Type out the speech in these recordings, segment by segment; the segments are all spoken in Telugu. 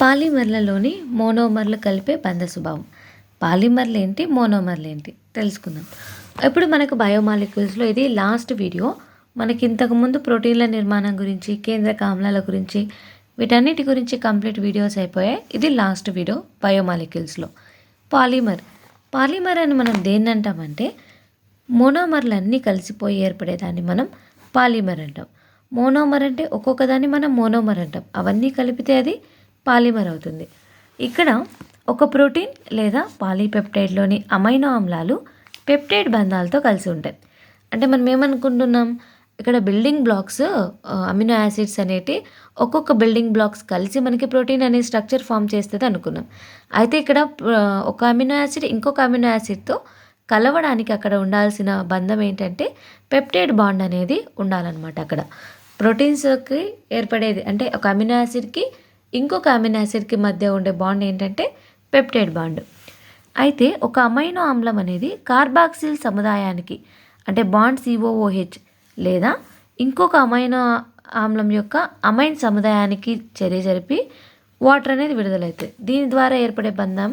పాలిమర్లలోని మోనోమర్లు కలిపే బంధ స్వభావం. పాలిమర్లు ఏంటి, మోనోమర్లు ఏంటి తెలుసుకుందాం. ఇప్పుడు మనకు బయోమాలిక్యూల్స్లో ఇది లాస్ట్ వీడియో. మనకి ఇంతకుముందు ప్రోటీన్ల నిర్మాణం గురించి, కేంద్రక ఆమ్లాల గురించి, వీటన్నిటి గురించి కంప్లీట్ వీడియోస్ అయిపోయాయి. ఇది లాస్ట్ వీడియో బయోమాలిక్యూల్స్లో. పాలిమర్ అని మనం దేన్ని అంటామంటే, మోనోమర్లు అన్నీ కలిసిపోయి ఏర్పడేదాన్ని మనం పాలిమర్ అంటాం. మోనోమర్ అంటే ఒక్కొక్క దాన్ని మనం మోనోమర్ అంటాం. అవన్నీ కలిపితే అది పాలిమర్ అవుతుంది. ఇక్కడ ఒక ప్రోటీన్ లేదా పాలీపెప్టైడ్లోని అమైనో ఆమ్లాలు పెప్టైడ్ బంధాలతో కలిసి ఉంటాయి. అంటే మనం ఏమనుకుంటున్నాం, ఇక్కడ బిల్డింగ్ బ్లాక్స్ అమినో యాసిడ్స్ అనేటి ఒక్కొక్క బిల్డింగ్ బ్లాక్స్ కలిసి మనకి ప్రోటీన్ అనే స్ట్రక్చర్ ఫామ్ చేస్తుంది అనుకున్నాం. అయితే ఇక్కడ ఒక అమినో యాసిడ్ ఇంకొక అమినో యాసిడ్తో కలవడానికి అక్కడ ఉండాల్సిన బంధం ఏంటంటే పెప్టైడ్ బాండ్ అనేది ఉండాలన్నమాట. అక్కడ ప్రోటీన్స్కి ఏర్పడేది అంటే ఒక అమినో యాసిడ్కి ఇంకొక అమినో యాసిడ్కి మధ్య ఉండే బాండ్ ఏంటంటే పెప్టైడ్ బాండ్. అయితే ఒక అమైనో ఆమ్లం అనేది కార్బాక్సిల్ సముదాయానికి అంటే బాండ్ COOH లేదా ఇంకొక అమైనో ఆమ్లం యొక్క అమైన్ సముదాయానికి చర్య జరిపి వాటర్ అనేది విడుదలవుతుంది. దీని ద్వారా ఏర్పడే బంధం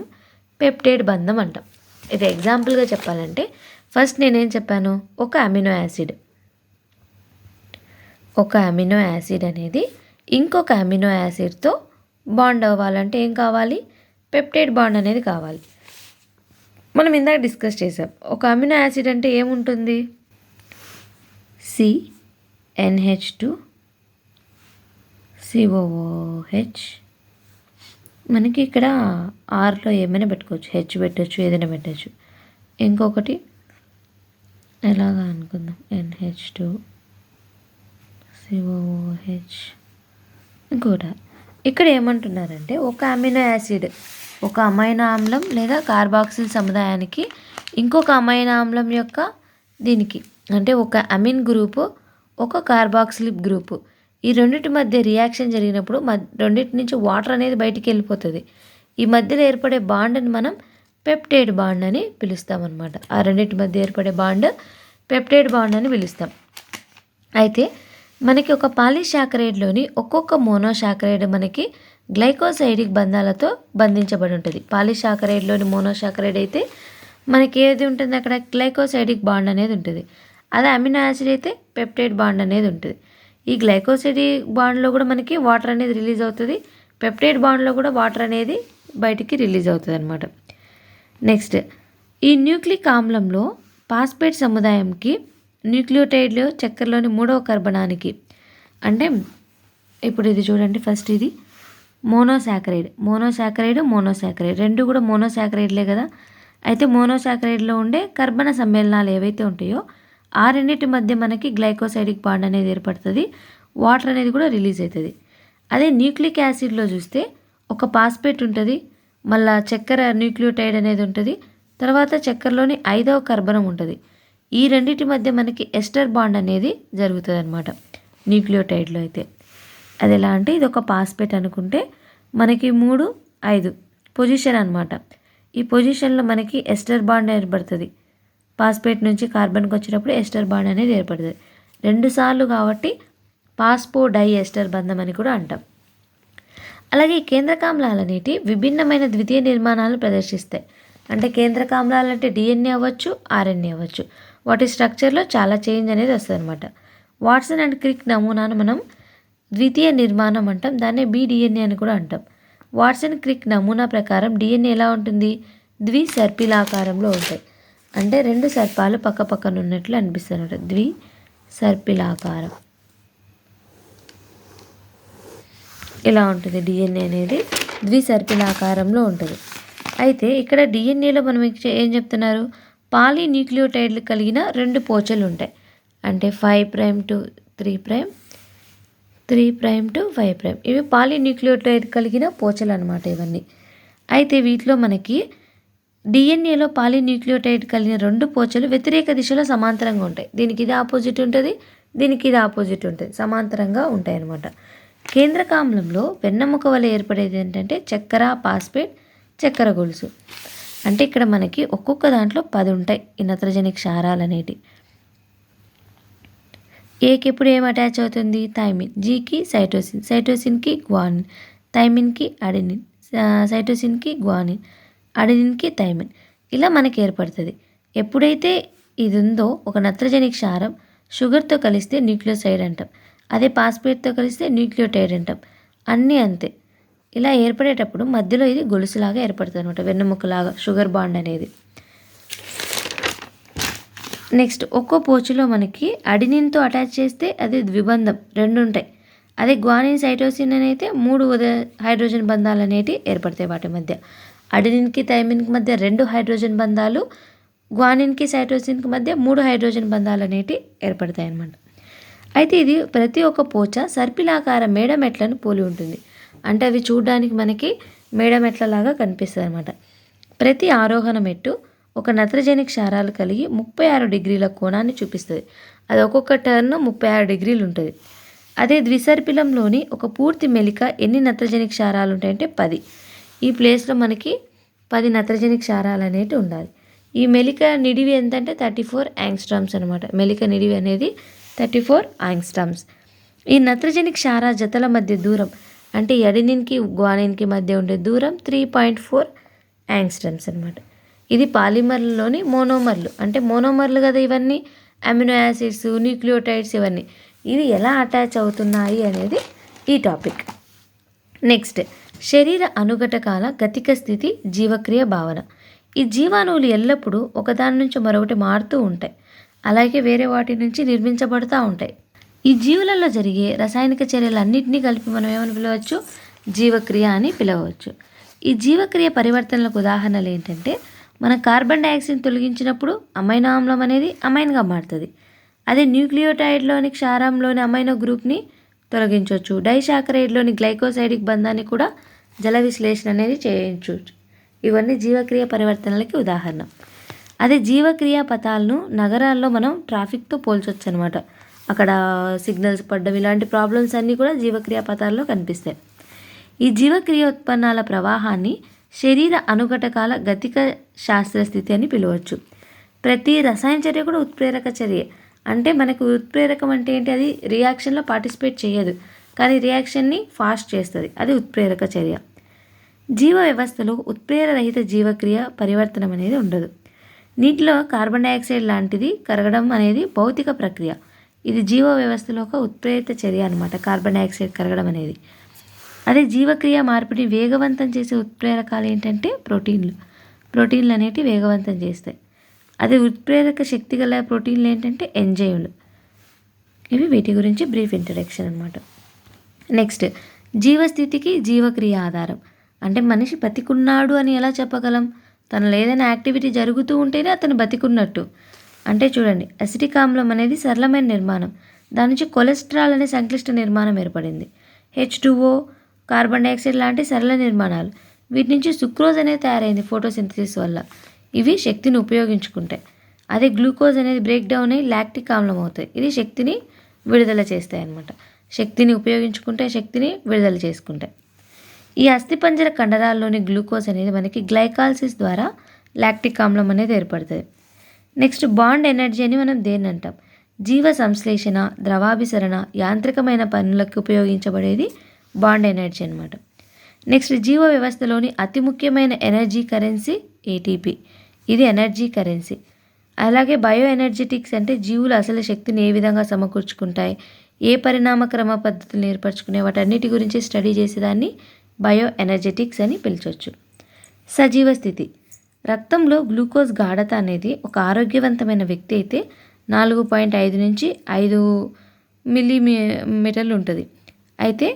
పెప్టైడ్ బంధం అంటాం. ఇది ఎగ్జాంపుల్గా చెప్పాలంటే ఫస్ట్ నేనేం చెప్పాను, ఒక అమినో యాసిడ్ అనేది ఇంకొక అమినో యాసిడ్తో బాండ్ అవ్వాలంటే ఏం కావాలి, పెప్టైడ్ బాండ్ అనేది కావాలి. మనం ఇందాక డిస్కస్ చేసాం. ఒక అమినో యాసిడ్ అంటే ఏముంటుంది, CNH2COOH. మనకి ఇక్కడ ఆర్లో ఏమైనా పెట్టుకోవచ్చు, హెచ్ పెట్టచ్చు, ఏదైనా పెట్టచ్చు. ఇంకొకటి ఎలాగా అనుకుందాం, NH2COOH ఇంకోటి. ఇక్కడ ఏమంటున్నారంటే ఒక అమినో యాసిడ్ ఒక అమైనో ఆమ్లం లేదా కార్బాక్సిల్ సముదాయానికి ఇంకొక అమైనో ఆమ్లం యొక్క దీనికి అంటే ఒక అమిన్ గ్రూపు ఒక కార్బాక్సిల్ గ్రూపు, ఈ రెండింటి మధ్య రియాక్షన్ జరిగినప్పుడు రెండింటి నుంచి వాటర్ అనేది బయటికి వెళ్ళిపోతుంది. ఈ మధ్యలో ఏర్పడే బాండ్ని మనం పెప్టైడ్ బాండ్ అని పిలుస్తామన్నమాట. ఆ రెండింటి మధ్య ఏర్పడే బాండ్ పెప్టైడ్ బాండ్ అని పిలుస్తాం. అయితే మనకి ఒక పాలీసాకరైడ్లోని ఒక్కొక్క మోనోసాకరైడ్ మనకి గ్లైకోసైడిక్ బంధాలతో బంధించబడి ఉంటుంది. పాలీసాకరైడ్లోని మోనోసాకరైడ్ అయితే మనకి ఏది ఉంటుంది, అక్కడ గ్లైకోసైడిక్ బాండ్ అనేది ఉంటుంది. అదే అమినో యాసిడ్ అయితే పెప్టైడ్ బాండ్ అనేది ఉంటుంది. ఈ గ్లైకోసైడిక్ బాండ్లో కూడా మనకి వాటర్ అనేది రిలీజ్ అవుతుంది, పెప్టైడ్ బాండ్లో కూడా వాటర్ అనేది బయటికి రిలీజ్ అవుతుంది అనమాట. నెక్స్ట్, ఈ న్యూక్లిక్ ఆమ్లంలో ఫాస్ఫేట్ సముదాయంకి న్యూక్లియోటైడ్లు చక్కెరలోని 3వ కర్బనానికి అంటే ఇప్పుడు ఇది చూడండి, ఫస్ట్ ఇది మోనోసాకరైడ్ రెండు కూడా మోనోసాకరైడ్లే కదా. అయితే మోనోసాకరైడ్లో ఉండే కర్బన సమ్మేళనాలు ఏవైతే ఉంటాయో ఆ రెండింటి మధ్య మనకి గ్లైకోసైడిక్ బాండ్ అనేది ఏర్పడుతుంది, వాటర్ అనేది కూడా రిలీజ్ అవుతుంది. అదే న్యూక్లిక్ యాసిడ్లో చూస్తే ఒక ఫాస్ఫేట్ ఉంటుంది, మళ్ళీ చక్కెర న్యూక్లియోటైడ్ అనేది ఉంటుంది, తర్వాత చక్కెరలోని 5వ కర్బనం ఉంటుంది. ఈ రెండింటి మధ్య మనకి ఎస్టర్ బాండ్ అనేది జరుగుతుంది అనమాట న్యూక్లియోటైడ్లో. అయితే అది ఎలా అంటే ఇది ఒక ఫాస్ఫేట్ అనుకుంటే మనకి 3, 5 పొజిషన్ అనమాట. ఈ పొజిషన్లో మనకి ఎస్టర్ బాండ్ ఏర్పడుతుంది. ఫాస్ఫేట్ నుంచి కార్బన్కి వచ్చినప్పుడు ఎస్టర్ బాండ్ అనేది ఏర్పడుతుంది 2 సార్లు, కాబట్టి ఫాస్ఫోడై ఎస్టర్ బంధం అని కూడా అంటాం. అలాగే ఈ కేంద్రకామ్లాలు అనేటి విభిన్నమైన ద్వితీయ నిర్మాణాలను ప్రదర్శిస్తాయి. అంటే కేంద్రకామ్లాలు అంటే DNA అవ్వచ్చు, RNA అవ్వచ్చు. వాటి స్ట్రక్చర్లో చాలా చేంజ్ అనేది వస్తుంది అనమాట. వాట్సన్ అండ్ క్రిక్ నమూనాను మనం ద్వితీయ నిర్మాణం అంటాం, దాన్నే BDNA అని కూడా అంటాం. వాట్సన్ క్రిక్ నమూనా ప్రకారం DNA ఎలా ఉంటుంది, ద్విసర్పిలాకారంలో ఉంటాయి. అంటే 2 సర్పాలు పక్క పక్కన ఉన్నట్లు అనిపిస్తుంది అనమాట, ద్విసర్పిలాకారం ఇలా ఉంటుంది. DNA అనేది ద్విసర్పిలాకారంలో ఉంటుంది. అయితే ఇక్కడ DNAలో మనం ఏం చెప్తున్నారు, పాలీన్యూక్లియోటైడ్లు కలిగిన 2 పోచలు ఉంటాయి. అంటే 5' to 3', 3' to 5'. ఇవి పాలీన్యూక్లియోటైడ్ కలిగిన పోచలు అనమాట ఇవన్నీ. అయితే వీటిలో మనకి DNAలో పాలీన్యూక్లియోటైడ్ కలిగిన 2 పోచలు వ్యతిరేక దిశలో సమాంతరంగా ఉంటాయి. దీనికి ఇది ఆపోజిట్ ఉంటుంది, దీనికి ఇది ఆపోజిట్ ఉంటుంది, సమాంతరంగా ఉంటాయి అన్నమాట. కేంద్రకామ్లంలో వెన్నెముక వల్ల ఏర్పడేది ఏంటంటే చక్కెర, ఫాస్ఫేట్, చక్కెర గొలుసు. అంటే ఇక్కడ మనకి ఒక్కొక్క దాంట్లో 10 ఉంటాయి ఈ నత్రజని క్షారాలు అనేటి. ఏకి ఎప్పుడు ఏం అటాచ్ అవుతుంది, థైమిన్. జీకి సైటోసిన్కి గ్వానిన్. థైమిన్కి అడెనిన్, సైటోసిన్కి గ్వానిన్, అడెనిన్కి థైమిన్, ఇలా మనకి ఏర్పడుతుంది. ఎప్పుడైతే ఇది ఉందో ఒక నత్రజని క్షారం షుగర్తో కలిస్తే న్యూక్లియోసైడ్ అంటాం, అదే పాస్పేట్తో కలిస్తే న్యూక్లియోటైడ్ అంటాం. అన్నీ అంతే. ఇలా ఏర్పడేటప్పుడు మధ్యలో ఇది గొలుసులాగా ఏర్పడుతుంది అనమాట, వెన్నెముకలాగా షుగర్ బాండ్ అనేది. నెక్స్ట్ ఒక్కో పోచులో మనకి అడినిన్తో అటాచ్ చేస్తే అది ద్విబంధం, 2 ఉంటాయి. అదే గ్వానిన్ సైటోసిన్ అయితే 3 హైడ్రోజన్ బంధాలు అనేవి ఏర్పడతాయి వాటి మధ్య. అడినిన్కి థైమిన్కి మధ్య 2 హైడ్రోజన్ బంధాలు, గ్వానిన్కి సైటోసిన్కి మధ్య 3 హైడ్రోజన్ బంధాలు అనేవి ఏర్పడతాయి అన్నమాట. అయితే ఇది ప్రతి ఒక్క పోచ సర్పిలాకార మేడమెట్లను పోలి ఉంటుంది. అంటే అవి చూడడానికి మనకి మేడమెట్లలాగా కనిపిస్తుంది అనమాట. ప్రతి ఆరోహణ మెట్టు ఒక నత్రజని క్షారాలు కలిగి 36 డిగ్రీల కోణాన్ని చూపిస్తుంది. అది ఒక్కొక్క టర్న్ 36 డిగ్రీలు ఉంటుంది. అదే ద్విసర్పిలంలోని ఒక పూర్తి మెలిక ఎన్ని నత్రజని క్షారాలు ఉంటాయంటే 10. ఈ ప్లేస్లో మనకి 10 నత్రజని క్షారాలు అనేవి ఉండాలి. ఈ మెలిక నిడివి ఎంతంటే 34 యాంగ్స్ట్రామ్స్ అనమాట. మెలిక నిడివి అనేది 34 యాంగ్స్ట్రామ్స్. ఈ నత్రజని క్షార జతల మధ్య దూరం అంటే ఎడినిన్కి గ్వానిన్కి మధ్య ఉండే దూరం 3.4 యాంగ్స్ట్రామ్స్ అనమాట. ఇది పాలిమర్లలోని మోనోమర్లు, అంటే మోనోమర్లు కదా ఇవన్నీ, అమినో యాసిడ్స్, న్యూక్లియోటైడ్స్, ఇవన్నీ ఇవి ఎలా అటాచ్ అవుతున్నాయి అనేది ఈ టాపిక్. నెక్స్ట్ శరీర అనుఘటకాల గతిక స్థితి, జీవక్రియ, భావన. ఈ జీవాణువులు ఎల్లప్పుడూ ఒకదాని నుంచి మరొకటి మారుతూ ఉంటాయి, అలాగే వేరే వాటి నుంచి నిర్మించబడుతూ ఉంటాయి. ఈ జీవులలో జరిగే రసాయనిక చర్యలన్నింటినీ కలిపి మనం ఏమని పిలవచ్చు? జీవక్రియ అని పిలవచ్చు. ఈ జీవక్రియ పరివర్తనలకు ఉదాహరణలు ఏంటంటే, మనం కార్బన్ డైఆక్సైడ్ తొలగించినప్పుడు అమైనో ఆమ్లం అనేది అమైన్గా మారుతుంది. అదే న్యూక్లియోటైడ్లోని క్షారంలోని అమైనో గ్రూప్ని తొలగించవచ్చు. డైసాకరైడ్లోని గ్లైకోసైడిక్ బంధాన్ని కూడా జల విశ్లేషణ అనేది చేయించవచ్చు. ఇవన్నీ జీవక్రియ పరివర్తనలకి ఉదాహరణ. అదే జీవక్రియ పథాలను నగరాల్లో మనం ట్రాఫిక్తో పోల్చవచ్చు అనమాట. అక్కడ సిగ్నల్స్ పడ్డం, ఇలాంటి ప్రాబ్లమ్స్ అన్నీ కూడా జీవక్రియ పథాల్లో కనిపిస్తాయి. ఈ జీవక్రియ ఉత్పన్నాల ప్రవాహాన్ని శరీర అనుఘటకాల గతిక శాస్త్రస్థితి అని పిలవచ్చు. ప్రతి రసాయన చర్య కూడా ఉత్ప్రేరక చర్య. అంటే మనకు ఉత్ప్రేరకం అంటే ఏంటి? అది రియాక్షన్లో పార్టిసిపేట్ చేయదు, కానీ రియాక్షన్ని ఫాస్ట్ చేస్తుంది, అది ఉత్ప్రేరక చర్య. జీవ వ్యవస్థలో ఉత్ప్రేరరహిత జీవక్రియ పరివర్తనం అనేది ఉండదు. నీటిలో కార్బన్ డైఆక్సైడ్ లాంటిది కరగడం అనేది భౌతిక ప్రక్రియ. ఇది జీవ వ్యవస్థలో ఒక ఉత్ప్రేరిత చర్య అనమాట, కార్బన్ డైఆక్సైడ్ కరగడం అనేది. అదే జీవక్రియ మార్పిడి వేగవంతం చేసే ఉత్ప్రేరకాలు ఏంటంటే ప్రోటీన్లు అనేటివి వేగవంతం చేస్తాయి. అదే ఉత్ప్రేరక శక్తి గల ప్రోటీన్లు ఏంటంటే ఎంజైమ్లు. ఇవి వీటి గురించి బ్రీఫ్ ఇంట్రడక్షన్ అనమాట. నెక్స్ట్ జీవస్థితికి జీవక్రియ ఆధారం. అంటే మనిషి బతికున్నాడు అని ఎలా చెప్పగలం? తనలో ఏదైనా యాక్టివిటీ జరుగుతూ ఉంటేనే అతను బతికున్నట్టు. అంటే చూడండి, అసిటిక్ ఆమ్లం అనేది సరళమైన నిర్మాణం, దాని నుంచి కొలెస్ట్రాల్ అనే సంక్లిష్ట నిర్మాణం ఏర్పడింది. H2O, కార్బన్ డైఆక్సైడ్ లాంటి సరళ నిర్మాణాలు, వీటి నుంచి సుక్రోజ్ అనేది తయారైంది ఫోటోసింథసిస్ వల్ల. ఇవి శక్తిని ఉపయోగించుకుంటాయి. అదే గ్లూకోజ్ అనేది బ్రేక్ డౌన్ అయ్యి లాక్టిక్ ఆమ్లం అవుతాయి. ఇది శక్తిని విడుదల చేస్తాయి అన్నమాట. శక్తిని ఉపయోగించుకుంటే శక్తిని విడుదల చేసుకుంటాయి. ఈ అస్థిపంజర కండరాల్లోని గ్లూకోజ్ అనేది మనకి గ్లైకాలసిస్ ద్వారా లాక్టిక్ ఆమ్లం అనేది ఏర్పడుతుంది. నెక్స్ట్ బాండ్ ఎనర్జీ అని మనం దేన్ని అంటాం? జీవ సంశ్లేషణ, ద్రవాభిసరణ, యాంత్రికమైన పనులకు ఉపయోగించబడేది బాండ్ ఎనర్జీ అనమాట. నెక్స్ట్ జీవ వ్యవస్థలోని అతి ముఖ్యమైన ఎనర్జీ కరెన్సీ ATP. ఇది ఎనర్జీ కరెన్సీ. అలాగే బయో ఎనర్జెటిక్స్ అంటే జీవులు అసలు శక్తిని ఏ విధంగా సమకూర్చుకుంటాయి, ఏ పరిణామ క్రమ పద్ధతులను ఏర్పరచుకునే, వాటన్నిటి గురించి స్టడీ చేసేదాన్ని బయో ఎనర్జెటిక్స్ అని పిలిచవచ్చు. సజీవ స్థితి. రక్తంలో గ్లూకోజ్ గాఢత అనేది ఒక ఆరోగ్యవంతమైన వ్యక్తి అయితే 4.5 నుంచి 5 మిల్లీమీటర్లు ఉంటుంది. అయితే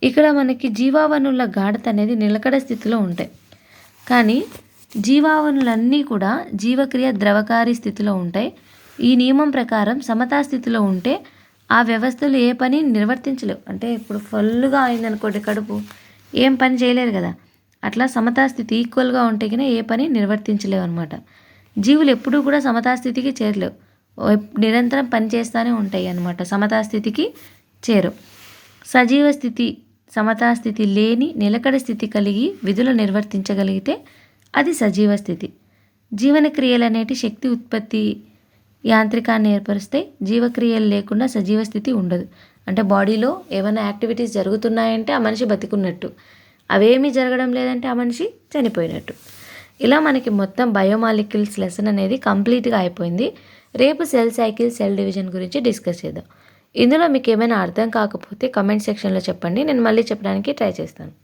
ఇక్కడ మనకి జీవావనుల గాఢత అనేది నిలకడ స్థితిలో ఉంటాయి. కానీ జీవావనులన్నీ కూడా జీవక్రియ ద్రవకారి స్థితిలో ఉంటాయి. ఈ నియమం ప్రకారం సమతా స్థితిలో ఉంటే ఆ వ్యవస్థలు ఏ పని నిర్వర్తించలేవు. అంటే ఇప్పుడు ఫుల్గా అయిందనుకోండి కడుపు, ఏం పని చేయలేరు కదా. అట్లా సమతా స్థితి ఈక్వల్గా ఉంటే కన్నా ఏ పని నిర్వర్తించలేవు అనమాట. జీవులు ఎప్పుడూ కూడా సమతా స్థితికి చేరలేవు, నిరంతరం పని చేస్తూనే ఉంటాయి అన్నమాట, సమతా స్థితికి చేరు. సజీవ స్థితి సమతా స్థితి లేని నిలకడ స్థితి కలిగి విధులు నిర్వర్తించగలిగితే అది సజీవ స్థితి. జీవన క్రియలు అనేటి శక్తి ఉత్పత్తి యాంత్రికాన్ని ఏర్పరిస్తే జీవక్రియలు లేకుండా సజీవ స్థితి ఉండదు. అంటే బాడీలో ఏమైనా యాక్టివిటీస్ జరుగుతున్నాయంటే ఆ మనిషి బతికున్నట్టు. అవేమీ జరగడం లేదంటే ఆ మనిషి చనిపోయినట్టు. ఇలా మనకి మొత్తం బయోమాలిక్యూల్స్ లెసన్ అనేది కంప్లీట్గా అయిపోయింది. రేపు సెల్ సైకిల్, సెల్ డివిజన్ గురించి డిస్కస్ చేద్దాం. ఇందులో మీకు ఏమైనా అర్థం కాకపోతే కమెంట్ సెక్షన్లో చెప్పండి, నేను మళ్ళీ చెప్పడానికి ట్రై చేస్తాను.